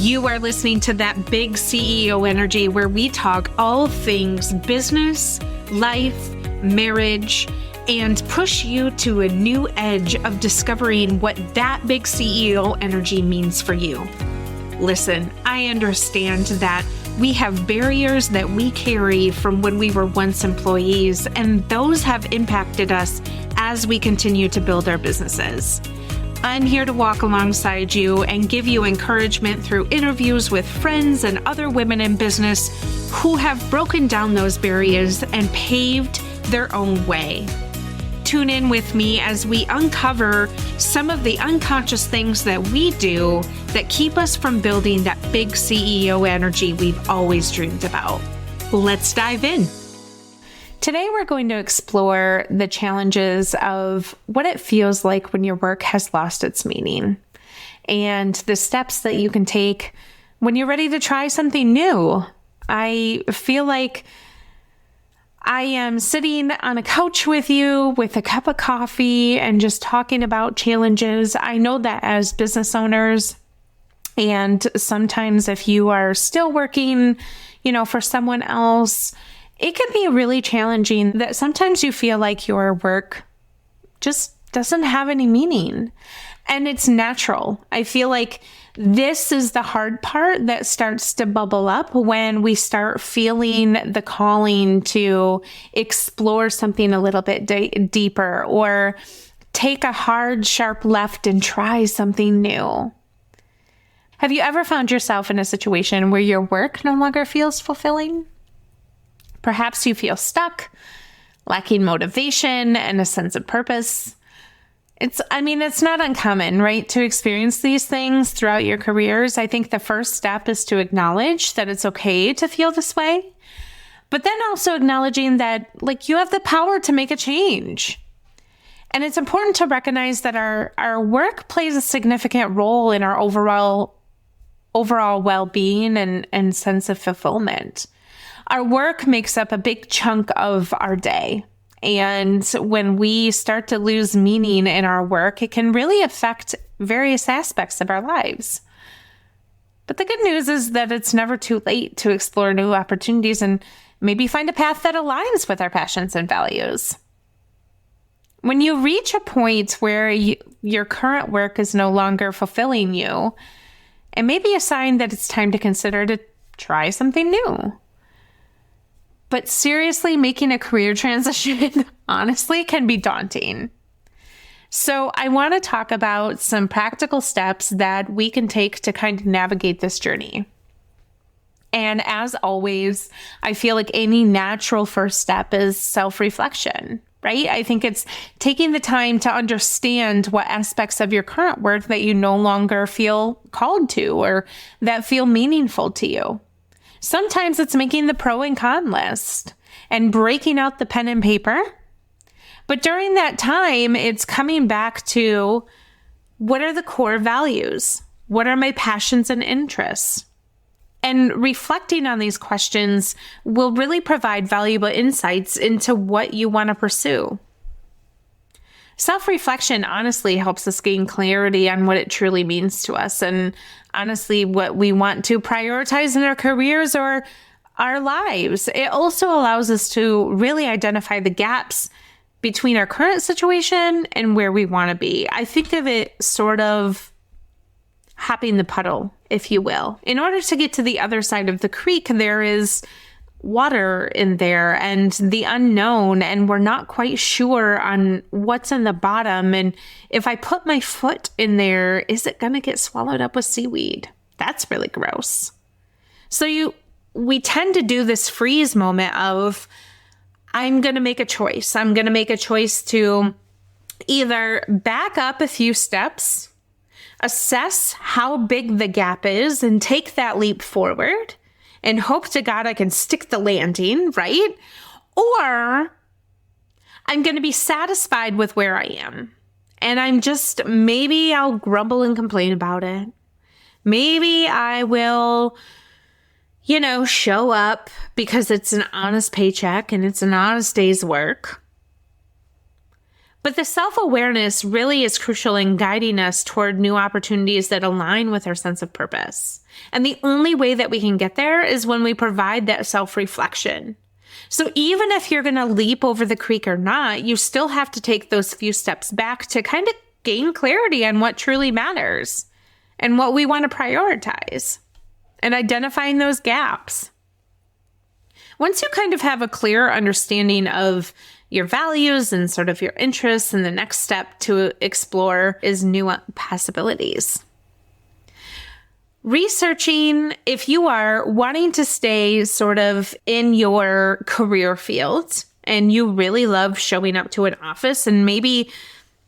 You are listening to That Big CEO Energy, where we talk all things business, life, marriage, and push you to a new edge of discovering what that big CEO energy means for you. Listen, I understand that we have barriers that we carry from when we were once employees, and those have impacted us as we continue to build our businesses. I'm here to walk alongside you and give you encouragement through interviews with friends and other women in business who have broken down those barriers and paved their own way. Tune in with me as we uncover some of the unconscious things that we do that keep us from building that big CEO energy we've always dreamed about. Let's dive in. Today, we're going to explore the challenges of what it feels like when your work has lost its meaning and the steps that you can take when you're ready to try something new. I feel like I am sitting on a couch with you with a cup of coffee and just talking about challenges. I know that as business owners, and sometimes if you are still working, for someone else, it can be really challenging that sometimes you feel like your work just doesn't have any meaning. And it's natural. I feel like this is the hard part that starts to bubble up when we start feeling the calling to explore something a little bit deeper or take a hard, sharp left and try something new. Have you ever found yourself in a situation where your work no longer feels fulfilling? Perhaps you feel stuck, lacking motivation and a sense of purpose. It's not uncommon, right, to experience these things throughout your careers. I think the first step is to acknowledge that it's okay to feel this way, but then also acknowledging that, you have the power to make a change. And it's important to recognize that our work plays a significant role in our overall well-being and sense of fulfillment. Our work makes up a big chunk of our day. And when we start to lose meaning in our work, it can really affect various aspects of our lives. But the good news is that it's never too late to explore new opportunities and maybe find a path that aligns with our passions and values. When you reach a point where your current work is no longer fulfilling you, it may be a sign that it's time to consider to try something new. But seriously, making a career transition, honestly, can be daunting. So I want to talk about some practical steps that we can take to kind of navigate this journey. And as always, I feel like any natural first step is self-reflection, right? I think it's taking the time to understand what aspects of your current work that you no longer feel called to or that feel meaningful to you. Sometimes it's making the pro and con list and breaking out the pen and paper. But during that time, it's coming back to what are the core values? What are my passions and interests? And reflecting on these questions will really provide valuable insights into what you want to pursue. Self-reflection honestly helps us gain clarity on what it truly means to us and honestly what we want to prioritize in our careers or our lives. It also allows us to really identify the gaps between our current situation and where we want to be. I think of it sort of hopping the puddle, if you will. In order to get to the other side of the creek, there is water in there and the unknown, and we're not quite sure on what's in the bottom. And if I put my foot in there, is it going to get swallowed up with seaweed? That's really gross. So we tend to do this freeze moment of, I'm going to make a choice. I'm going to make a choice to either back up a few steps, assess how big the gap is, and take that leap forward and hope to God I can stick the landing, right? Or I'm going to be satisfied with where I am. And maybe I'll grumble and complain about it. Maybe I will, show up because it's an honest paycheck and it's an honest day's work. But the self-awareness really is crucial in guiding us toward new opportunities that align with our sense of purpose. And the only way that we can get there is when we provide that self-reflection. So even if you're going to leap over the creek or not, you still have to take those few steps back to kind of gain clarity on what truly matters and what we want to prioritize and identifying those gaps. Once you kind of have a clear understanding of your values and sort of your interests, and the next step to explore is new possibilities. Researching, if you are wanting to stay sort of in your career field and you really love showing up to an office, and maybe,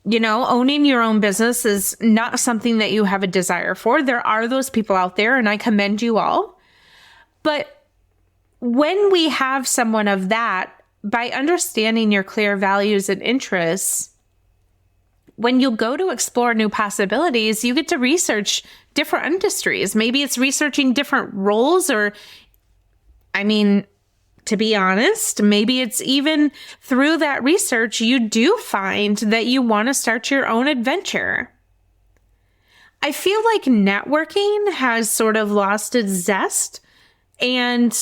owning your own business is not something that you have a desire for. There are those people out there, and I commend you all. But when we have someone of that, by understanding your clear values and interests, when you go to explore new possibilities, you get to research different industries. Maybe it's researching different roles, or, to be honest, maybe it's even through that research, you do find that you want to start your own adventure. I feel like networking has sort of lost its zest, and,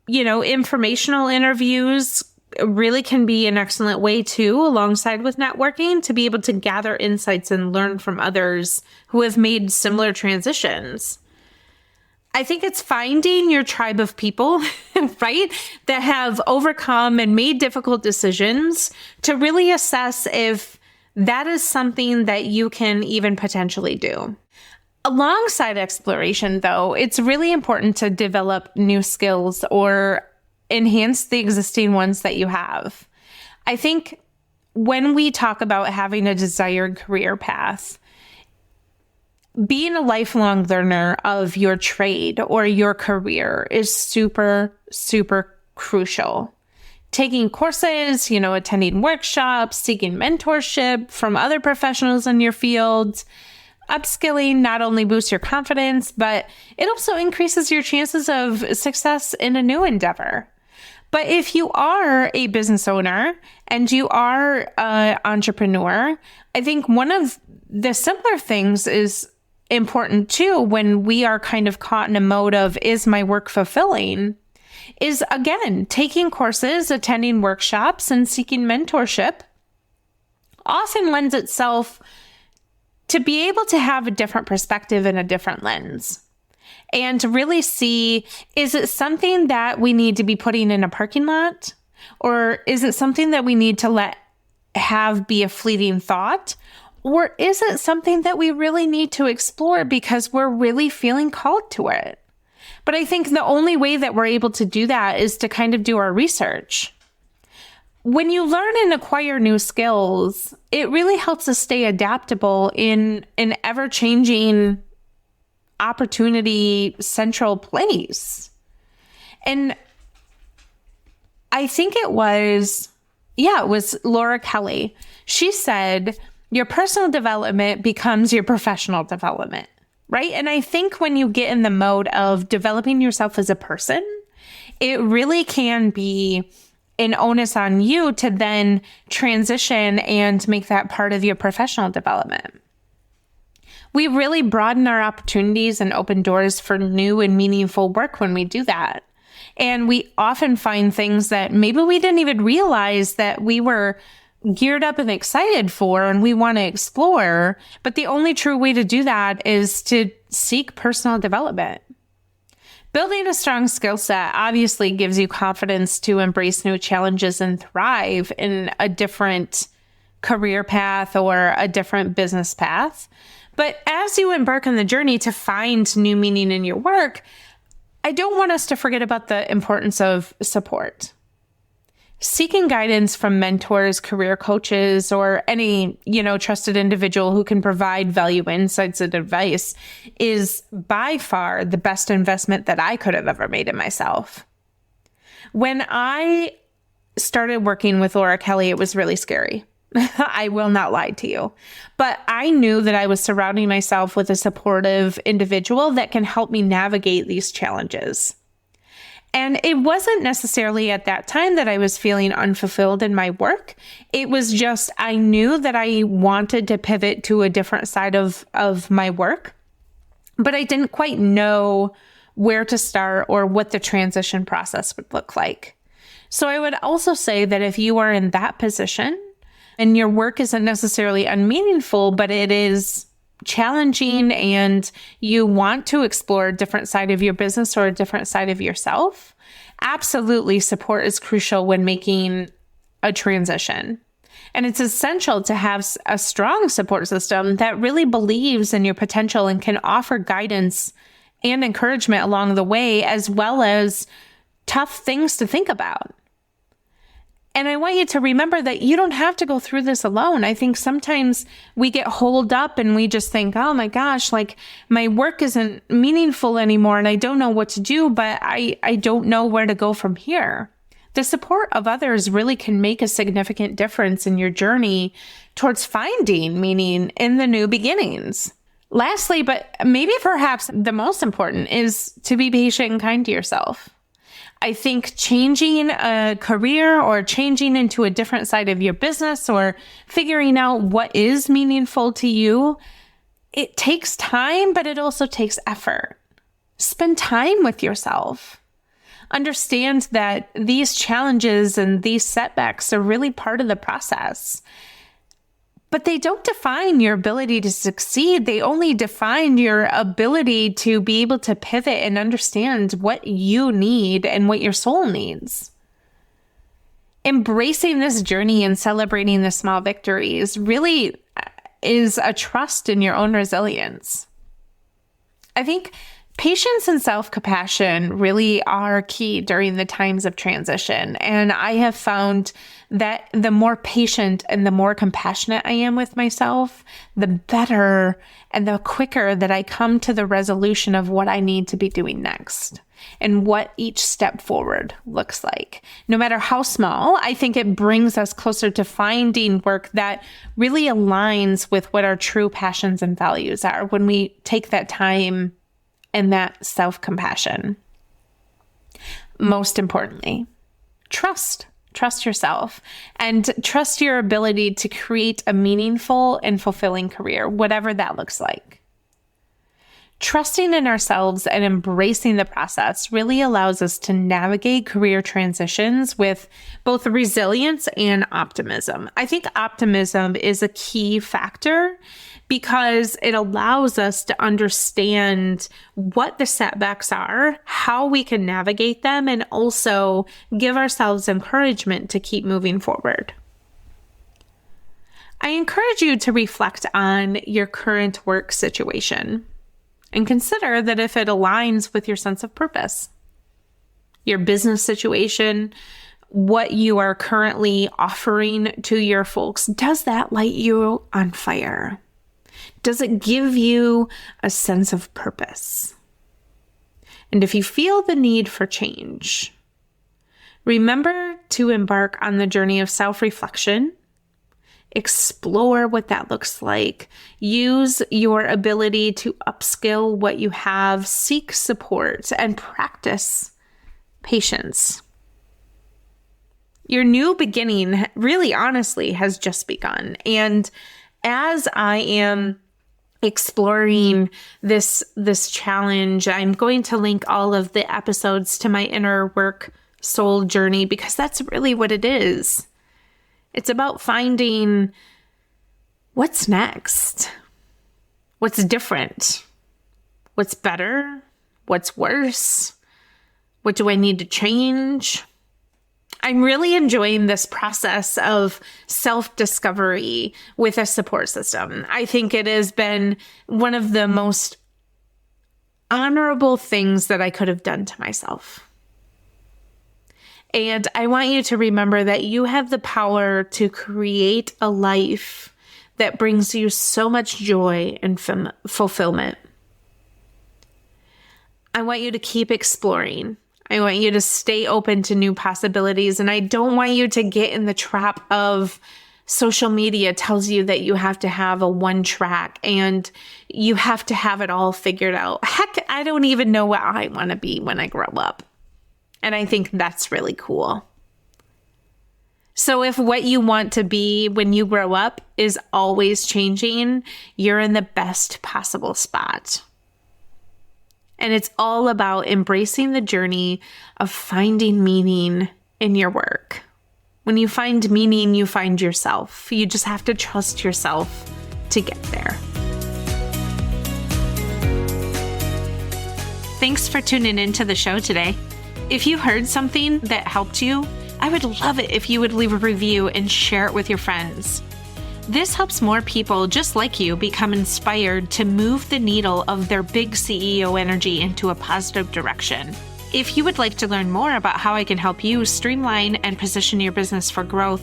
informational interviews really can be an excellent way too, alongside with networking, to be able to gather insights and learn from others who have made similar transitions. I think it's finding your tribe of people, right, that have overcome and made difficult decisions to really assess if that is something that you can even potentially do. Alongside exploration, though, it's really important to develop new skills or enhance the existing ones that you have. I think when we talk about having a desired career path, being a lifelong learner of your trade or your career is super, super crucial. Taking courses, attending workshops, seeking mentorship from other professionals in your field. Upskilling not only boosts your confidence, but it also increases your chances of success in a new endeavor. But if you are a business owner and you are an entrepreneur, I think one of the simpler things is important too when we are kind of caught in a mode of, is my work fulfilling? Is, again, taking courses, attending workshops, and seeking mentorship often lends itself to be able to have a different perspective and a different lens. And to really see, is it something that we need to be putting in a parking lot? Or is it something that we need to have be a fleeting thought? Or is it something that we really need to explore because we're really feeling called to it? But I think the only way that we're able to do that is to kind of do our research. When you learn and acquire new skills, it really helps us stay adaptable in an ever-changing opportunity central place. And I think it was Laura Kelly. She said, your personal development becomes your professional development, right? And I think when you get in the mode of developing yourself as a person, it really can be an onus on you to then transition and make that part of your professional development. We really broaden our opportunities and open doors for new and meaningful work when we do that. And we often find things that maybe we didn't even realize that we were geared up and excited for and we want to explore. But the only true way to do that is to seek personal development. Building a strong skill set obviously gives you confidence to embrace new challenges and thrive in a different career path or a different business path. But as you embark on the journey to find new meaning in your work, I don't want us to forget about the importance of support. Seeking guidance from mentors, career coaches, or any, trusted individual who can provide value, insights, and advice is by far the best investment that I could have ever made in myself. When I started working with Laura Kelly, it was really scary. I will not lie to you. But I knew that I was surrounding myself with a supportive individual that can help me navigate these challenges. And it wasn't necessarily at that time that I was feeling unfulfilled in my work. It was just, I knew that I wanted to pivot to a different side of my work, but I didn't quite know where to start or what the transition process would look like. So I would also say that if you are in that position and your work isn't necessarily unmeaningful, but it is challenging and you want to explore a different side of your business or a different side of yourself, absolutely support is crucial when making a transition. And it's essential to have a strong support system that really believes in your potential and can offer guidance and encouragement along the way, as well as tough things to think about. And I want you to remember that you don't have to go through this alone. I think sometimes we get holed up and we just think, oh my gosh, like my work isn't meaningful anymore and I don't know what to do, but I don't know where to go from here. The support of others really can make a significant difference in your journey towards finding meaning in the new beginnings. Lastly, but maybe perhaps the most important, is to be patient and kind to yourself. I think changing a career or changing into a different side of your business or figuring out what is meaningful to you, it takes time, but it also takes effort. Spend time with yourself. Understand that these challenges and these setbacks are really part of the process. But they don't define your ability to succeed. They only define your ability to be able to pivot and understand what you need and what your soul needs. Embracing this journey and celebrating the small victories really is a trust in your own resilience. I think patience and self-compassion really are key during the times of transition. And I have found that the more patient and the more compassionate I am with myself, the better and the quicker that I come to the resolution of what I need to be doing next and what each step forward looks like. No matter how small, I think it brings us closer to finding work that really aligns with what our true passions and values are when we take that time and that self-compassion. Most importantly, trust yourself and trust your ability to create a meaningful and fulfilling career, whatever that looks like. Trusting in ourselves and embracing the process really allows us to navigate career transitions with both resilience and optimism. I think optimism is a key factor because it allows us to understand what the setbacks are, how we can navigate them, and also give ourselves encouragement to keep moving forward. I encourage you to reflect on your current work situation and consider that if it aligns with your sense of purpose, your business situation, what you are currently offering to your folks, does that light you on fire? Does it give you a sense of purpose? And if you feel the need for change, remember to embark on the journey of self-reflection. Explore what that looks like. Use your ability to upskill what you have, seek support, and practice patience. Your new beginning, really honestly, has just begun. And as I am exploring this challenge, I'm going to link all of the episodes to my inner work soul journey because that's really what it is. It's about finding what's next, what's different, what's better, what's worse, what do I need to change? I'm really enjoying this process of self-discovery with a support system. I think it has been one of the most honorable things that I could have done to myself. And I want you to remember that you have the power to create a life that brings you so much joy and fulfillment. I want you to keep exploring. I want you to stay open to new possibilities. And I don't want you to get in the trap of social media tells you that you have to have a one track and you have to have it all figured out. Heck, I don't even know what I want to be when I grow up. And I think that's really cool. So if what you want to be when you grow up is always changing, you're in the best possible spot. And it's all about embracing the journey of finding meaning in your work. When you find meaning, you find yourself. You just have to trust yourself to get there. Thanks for tuning into the show today. If you heard something that helped you, I would love it if you would leave a review and share it with your friends. This helps more people just like you become inspired to move the needle of their big CEO energy into a positive direction. If you would like to learn more about how I can help you streamline and position your business for growth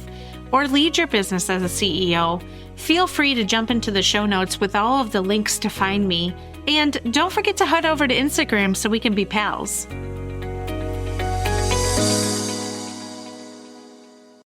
or lead your business as a CEO, feel free to jump into the show notes with all of the links to find me. And don't forget to head over to Instagram so we can be pals.